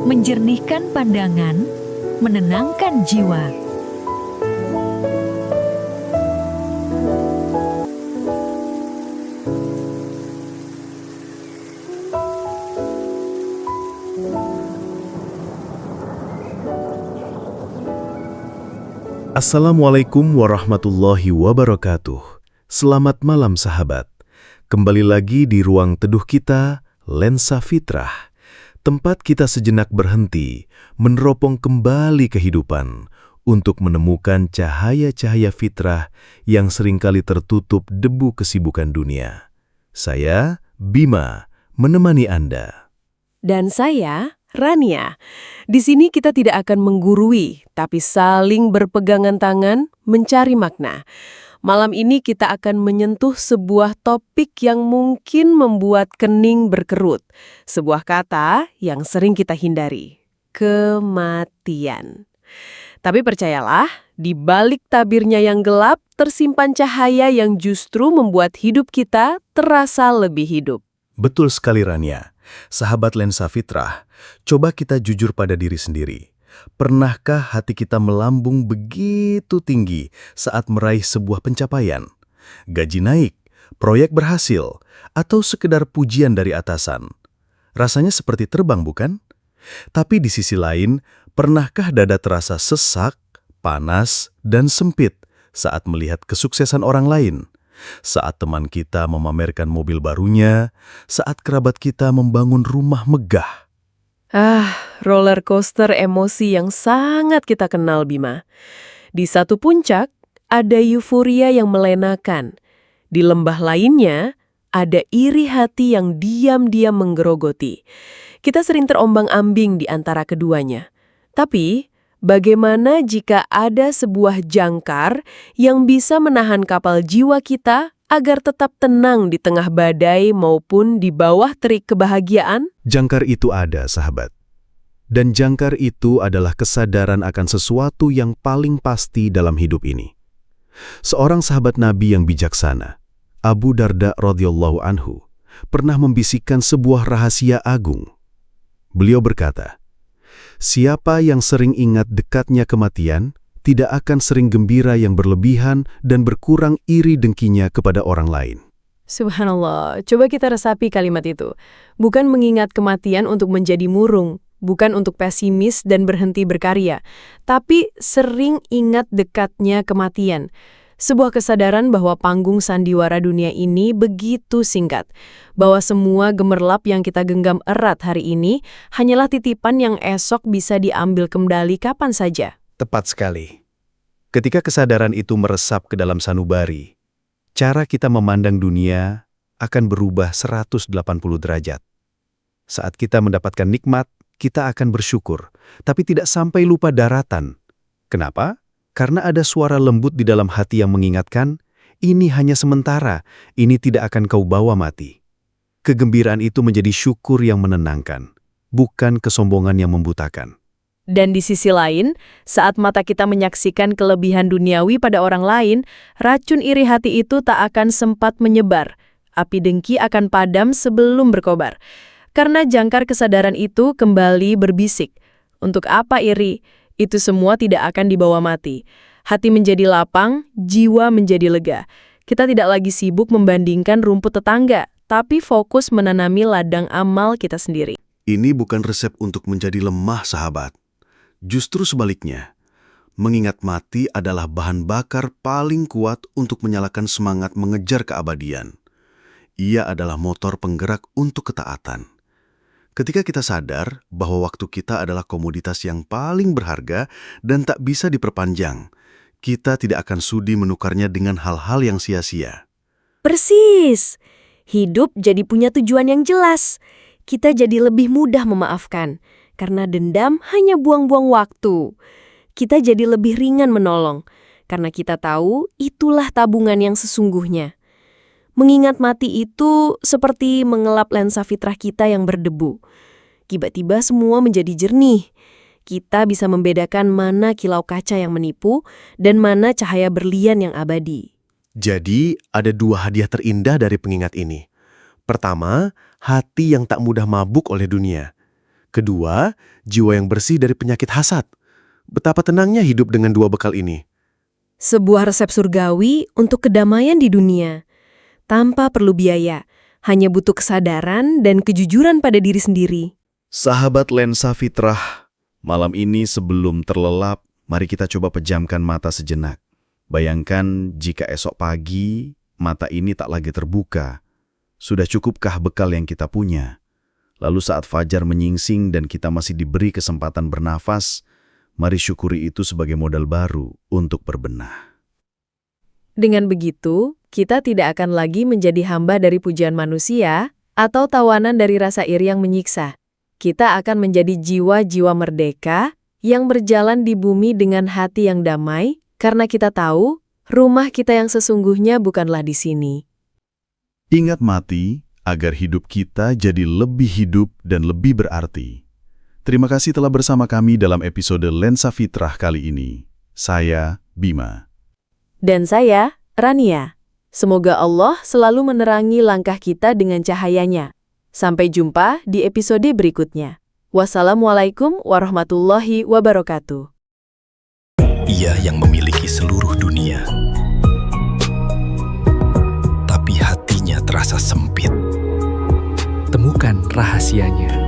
menjernihkan pandangan, menenangkan jiwa. Assalamualaikum warahmatullahi wabarakatuh. Selamat malam sahabat. Kembali lagi di ruang teduh kita, Lensa Fitrah. Tempat kita sejenak berhenti, meneropong kembali kehidupan untuk menemukan cahaya-cahaya fitrah yang seringkali tertutup debu kesibukan dunia. Saya, Bima, menemani Anda. Dan saya, Rania. Di sini kita tidak akan menggurui, tapi saling berpegangan tangan mencari makna. Malam ini kita akan menyentuh sebuah topik yang mungkin membuat kening berkerut. Sebuah kata yang sering kita hindari. Kematian. Tapi percayalah, di balik tabirnya yang gelap, tersimpan cahaya yang justru membuat hidup kita terasa lebih hidup. Betul sekali Rania. Sahabat Lensa Fitrah, coba kita jujur pada diri sendiri. Pernahkah hati kita melambung begitu tinggi saat meraih sebuah pencapaian? Gaji naik, proyek berhasil, atau sekedar pujian dari atasan? Rasanya seperti terbang, bukan? Tapi di sisi lain, pernahkah dada terasa sesak, panas, dan sempit saat melihat kesuksesan orang lain? Saat teman kita memamerkan mobil barunya, saat kerabat kita membangun rumah megah. Roller coaster emosi yang sangat kita kenal, Bima. Di satu puncak, ada euforia yang melenakan. Di lembah lainnya, ada iri hati yang diam-diam menggerogoti. Kita sering terombang-ambing di antara keduanya. Tapi, bagaimana jika ada sebuah jangkar yang bisa menahan kapal jiwa kita agar tetap tenang di tengah badai maupun di bawah terik kebahagiaan? Jangkar itu ada, sahabat. Dan jangkar itu adalah kesadaran akan sesuatu yang paling pasti dalam hidup ini. Seorang sahabat Nabi yang bijaksana, Abu Darda radhiyallahu anhu, pernah membisikkan sebuah rahasia agung. Beliau berkata, "Siapa yang sering ingat dekatnya kematian, tidak akan sering gembira yang berlebihan dan berkurang iri dengkinya kepada orang lain." Subhanallah, coba kita resapi kalimat itu. Bukan mengingat kematian untuk menjadi murung, bukan untuk pesimis dan berhenti berkarya, tapi sering ingat dekatnya kematian. Sebuah kesadaran bahwa panggung sandiwara dunia ini begitu singkat, bahwa semua gemerlap yang kita genggam erat hari ini hanyalah titipan yang esok bisa diambil kembali kapan saja. Tepat sekali. Ketika kesadaran itu meresap ke dalam sanubari, cara kita memandang dunia akan berubah 180 derajat. Saat kita mendapatkan nikmat, kita akan bersyukur, tapi tidak sampai lupa daratan. Kenapa? Karena ada suara lembut di dalam hati yang mengingatkan, ini hanya sementara, ini tidak akan kau bawa mati. Kegembiraan itu menjadi syukur yang menenangkan, bukan kesombongan yang membutakan. Dan di sisi lain, saat mata kita menyaksikan kelebihan duniawi pada orang lain, racun iri hati itu tak akan sempat menyebar. Api dengki akan padam sebelum berkobar. Karena jangkar kesadaran itu kembali berbisik. Untuk apa iri? Itu semua tidak akan dibawa mati. Hati menjadi lapang, jiwa menjadi lega. Kita tidak lagi sibuk membandingkan rumput tetangga, tapi fokus menanami ladang amal kita sendiri. Ini bukan resep untuk menjadi lemah, sahabat. Justru sebaliknya, mengingat mati adalah bahan bakar paling kuat untuk menyalakan semangat mengejar keabadian. Ia adalah motor penggerak untuk ketaatan. Ketika kita sadar bahwa waktu kita adalah komoditas yang paling berharga dan tak bisa diperpanjang, kita tidak akan sudi menukarnya dengan hal-hal yang sia-sia. Persis! Hidup jadi punya tujuan yang jelas. Kita jadi lebih mudah memaafkan, karena dendam hanya buang-buang waktu. Kita jadi lebih ringan menolong, karena kita tahu itulah tabungan yang sesungguhnya. Mengingat mati itu seperti mengelap lensa fitrah kita yang berdebu. Tiba-tiba semua menjadi jernih. Kita bisa membedakan mana kilau kaca yang menipu dan mana cahaya berlian yang abadi. Jadi, ada dua hadiah terindah dari pengingat ini. Pertama, hati yang tak mudah mabuk oleh dunia. Kedua, jiwa yang bersih dari penyakit hasad. Betapa tenangnya hidup dengan dua bekal ini. Sebuah resep surgawi untuk kedamaian di dunia. Tanpa perlu biaya, hanya butuh kesadaran dan kejujuran pada diri sendiri. Sahabat lensa fitrah, malam ini sebelum terlelap, mari kita coba pejamkan mata sejenak. Bayangkan jika esok pagi mata ini tak lagi terbuka. Sudah cukupkah bekal yang kita punya? Lalu saat fajar menyingsing dan kita masih diberi kesempatan bernafas, mari syukuri itu sebagai modal baru untuk berbenah. Dengan begitu, kita tidak akan lagi menjadi hamba dari pujian manusia atau tawanan dari rasa iri yang menyiksa. Kita akan menjadi jiwa-jiwa merdeka yang berjalan di bumi dengan hati yang damai, karena kita tahu rumah kita yang sesungguhnya bukanlah di sini. Ingat mati, agar hidup kita jadi lebih hidup dan lebih berarti. Terima kasih telah bersama kami dalam episode Lensa Fitrah kali ini. Saya, Bima. Dan saya, Rania. Semoga Allah selalu menerangi langkah kita dengan cahayanya. Sampai jumpa di episode berikutnya. Wassalamualaikum warahmatullahi wabarakatuh. Ia yang memiliki seluruh dunia, tapi hatinya terasa sempit. Temukan rahasianya